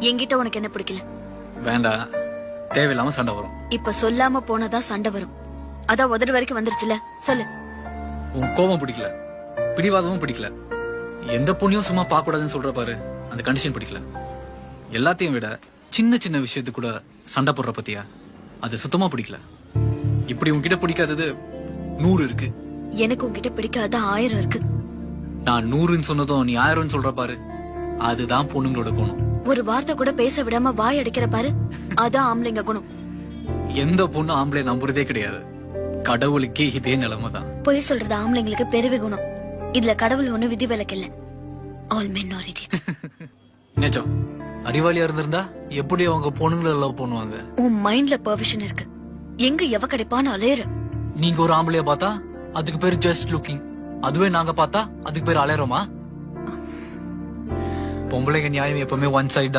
என்கிட்ட உனக்கு என்ன பிடிக்கல? வேண்டாம், தேவையில்லாம சண்டை வரும். இப்ப சொல்லாம போனதா சண்டை வரும். அதான் உதடு வரைக்கும் வந்துருச்சுல, சொல்லு. உன் கோபம் பிடிக்கல, பிடிவாதமும் பிடிக்கல, எந்த பொண்ணையும் சும்மா பார்க்க கூடாதுன்னு சொல்ற பாரு, அந்த கண்டிஷன் பிடிக்கல. எல்லாத்தையும் விட சின்ன சின்ன விஷயத்துக்கு கூட சண்டை போடுற பத்தியா, அது சுத்தமா பிடிக்கல. இப்படி உன்கிட்ட பிடிக்காதது 100 இருக்கு. எனக்கு உன்கிட்ட பிடிக்காத 1000 இருக்கு. நான் 100ன்னு சொன்னதும் நீ 1000ன்னு சொல்ற பாரு, அதுதான் பொண்ணுங்களோட குணம். ஒரு வார்த்தை கூட பேச விடாம வாய் அடிக்கிற பாரு, அதான் ஆம்பளைங்க குணம். எந்த பொண்ணு ஆம்பளை நம்புறதே கிடையாது. கடவுளுக்கே இதே நிலைமை தான். பொய் சொல்றது ஆம்பளைங்களுக்கு பெருவி குணம். இதுல கடவுள் ஒண்ணு விதி விலக்கு இல்ல. All men R idiots. நிஜம், அறிவாளியா இருந்திருந்தா எப்படி அவங்க பொண்ணுங்களை லவ் பண்ணுவாங்க? உன் மைண்ட்ல பெர்விஷன் இருக்கு. எங்க எவ கிடைப்பான்னு அலையற. நீங்க ஒரு ஆம்பளைய பார்த்தா அதுக்கு பேரு ஜஸ்ட் லுக்கிங், அதுவே நாங்க பார்த்தா அதுக்கு பேரு அலையறோமா? பொம்பளைங்க நியாயம் எப்பவுமே ஒன் சைடு.